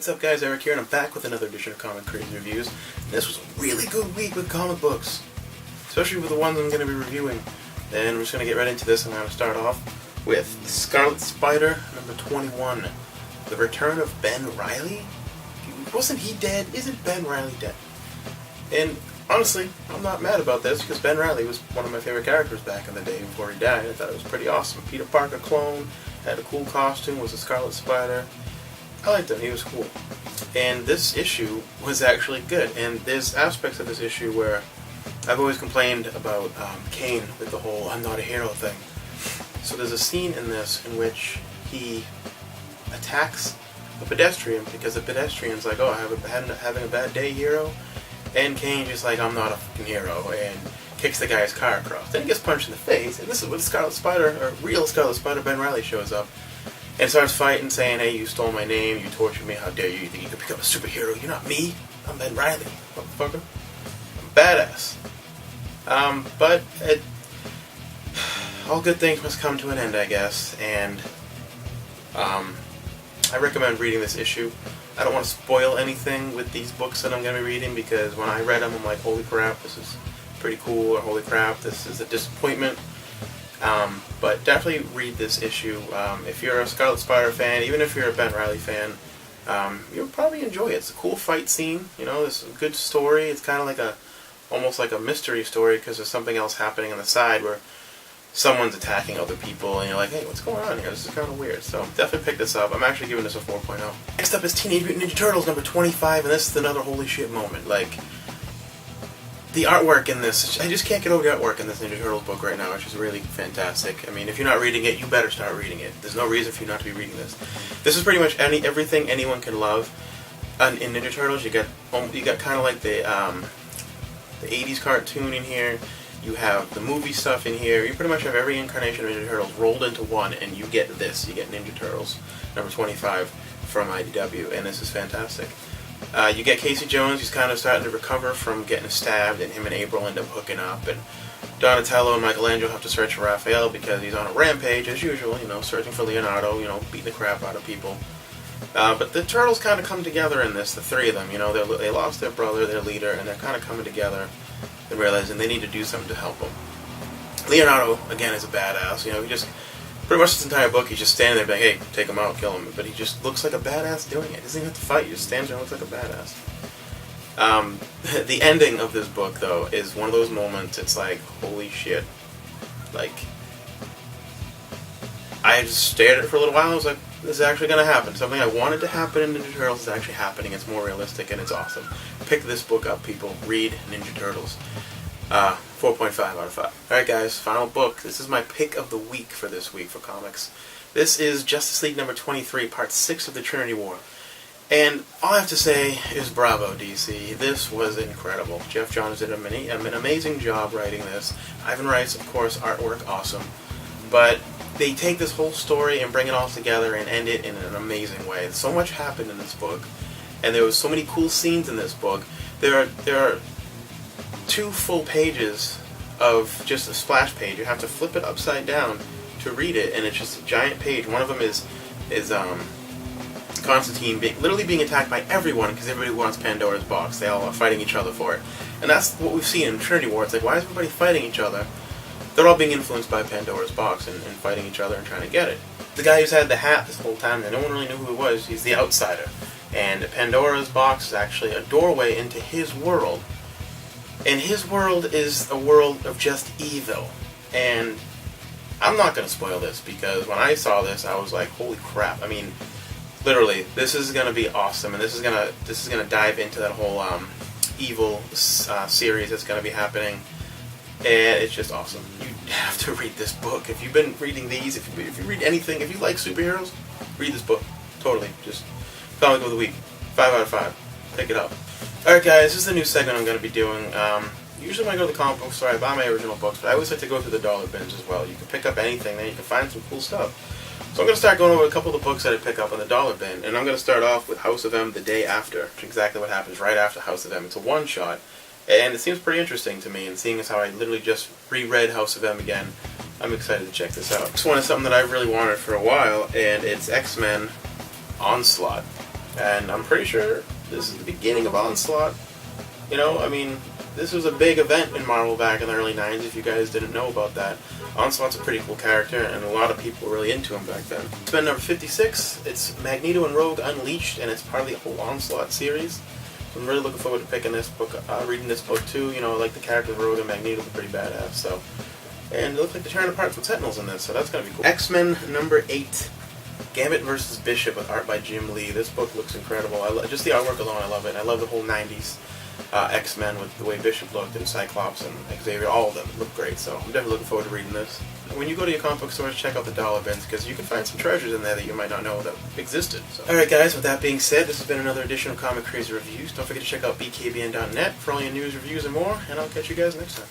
What's up guys, Eric here, and I'm back with another edition of Comic Crazy Reviews. And this was a really good week with comic books, especially with the ones I'm going to be reviewing. And we're just going to get right into this. I'm going to start off with Scarlet Spider, number 21. The Return of Ben Reilly? Wasn't he dead? Isn't Ben Reilly dead? And honestly, I'm not mad about this, because Ben Reilly was one of my favorite characters back in the day before he died. I thought it was pretty awesome. Peter Parker clone, had a cool costume, was a Scarlet Spider. I liked him, he was cool. And this issue was actually good, and there's aspects of this issue where I've always complained about Kane with the whole I'm not a hero thing. So there's a scene in this in which he attacks a pedestrian because the pedestrian's like, oh, having a bad day, hero? And Kane just like, I'm not a fucking hero, and kicks the guy's car across. Then he gets punched in the face, and this is when Scarlet Spider, or real Scarlet Spider Ben Reilly shows up. And starts fighting, saying, hey, you stole my name, you tortured me, how dare you think you could become a superhero? You're not me, I'm Ben Reilly, motherfucker. I'm badass. But all good things must come to an end, I guess, and I recommend reading this issue. I don't want to spoil anything with these books that I'm going to be reading, because when I read them, I'm like, holy crap, this is pretty cool, or holy crap, this is a disappointment. But definitely read this issue. If you're a Scarlet Spider fan, even if you're a Ben Reilly fan, you'll probably enjoy it. It's a cool fight scene, you know, it's a good story. It's kind of like almost like a mystery story, because there's something else happening on the side where someone's attacking other people, and you're like, hey, what's going on here? This is kind of weird. So definitely pick this up. I'm actually giving this a 4.0. Next up is Teenage Mutant Ninja Turtles number 25, and this is another holy shit moment. Like, the artwork in this, I just can't get over the artwork in this Ninja Turtles book right now, which is really fantastic. I mean, if you're not reading it, you better start reading it. There's no reason for you not to be reading this. This is pretty much everything anyone can love. In Ninja Turtles, you got kind of like the 80s cartoon in here. You have the movie stuff in here. You pretty much have every incarnation of Ninja Turtles rolled into one, and you get this. You get Ninja Turtles number 25 from IDW, and this is fantastic. You get Casey Jones, he's kind of starting to recover from getting stabbed, and him and April end up hooking up, and Donatello and Michelangelo have to search for Raphael because he's on a rampage, as usual, you know, searching for Leonardo, you know, beating the crap out of people. But the Turtles kind of come together in this, the three of them, you know, they lost their brother, their leader, and they're kind of coming together and realizing they need to do something to help them. Leonardo, again, is a badass, you know, he just, pretty much this entire book, he's just standing there like, hey, take him out, kill him. But he just looks like a badass doing it. He doesn't even have to fight, he just stands there and looks like a badass. The ending of this book, though, is one of those moments, it's like, holy shit. Like, I just stared at it for a little while, I was like, this is actually going to happen. Something I wanted to happen in Ninja Turtles is actually happening. It's more realistic, and it's awesome. Pick this book up, people. Read Ninja Turtles. 4.5 out of 5. Alright guys, final book. This is my pick of the week for this week for comics. This is Justice League number 23, part 6 of the Trinity War. And all I have to say is bravo, DC. This was incredible. Jeff Johns did an amazing job writing this. Ivan Reis, of course, artwork, awesome. But they take this whole story and bring it all together and end it in an amazing way. So much happened in this book. And there was so many cool scenes in this book. There are 2 full pages of just a splash page. You have to flip it upside down to read it, and it's just a giant page. One of them is Constantine literally being attacked by everyone because everybody wants Pandora's box. They all are fighting each other for it. And that's what we've seen in Trinity War. It's like, why is everybody fighting each other? They're all being influenced by Pandora's box and fighting each other and trying to get it. The guy who's had the hat this whole time, and no one really knew who he was, he's the outsider. And Pandora's box is actually a doorway into his world. And his world is a world of just evil. And I'm not going to spoil this, because when I saw this, I was like, holy crap. I mean, literally, this is going to be awesome, and this is going to dive into that whole evil series that's going to be happening. And it's just awesome. You have to read this book. If you've been reading these, if you read anything, if you like superheroes, read this book. Totally. Just comic of the week. 5 out of 5. Pick it up. Alright guys, this is the new segment I'm going to be doing. Usually when I go to the comic book store, I buy my original books, but I always like to go through the dollar bins as well. You can pick up anything there, you can find some cool stuff. So I'm going to start going over a couple of the books that I pick up on the dollar bin, and I'm going to start off with House of M the day after, which is exactly what happens right after House of M. It's a one-shot, and it seems pretty interesting to me, and seeing as how I literally just reread House of M again, I'm excited to check this out. This one is something that I've really wanted for a while, and it's X-Men Onslaught. And I'm pretty sure this is the beginning of Onslaught. You know, I mean, this was a big event in Marvel back in the early 90s, if you guys didn't know about that. Onslaught's a pretty cool character, and a lot of people were really into him back then. X-Men number 56, it's Magneto and Rogue Unleashed, and it's part of the whole Onslaught series. So I'm really looking forward to picking this book, reading this book too. You know, I like the characters Rogue and Magneto, they're pretty badass, so. And it looks like they're tearing apart some Sentinels in this, so that's gonna be cool. X-Men number 8. Gambit vs. Bishop with art by Jim Lee. This book looks incredible. Just the artwork alone, I love it. I love the whole 90s X-Men with the way Bishop looked, and Cyclops and Xavier, all of them look great, so I'm definitely looking forward to reading this. When you go to your comic book stores, check out the dollar bins, because you can find some treasures in there that you might not know that existed. So. Alright guys, with that being said, this has been another edition of Comic Crazy Reviews. Don't forget to check out bkbn.net for all your news, reviews, and more, and I'll catch you guys next time.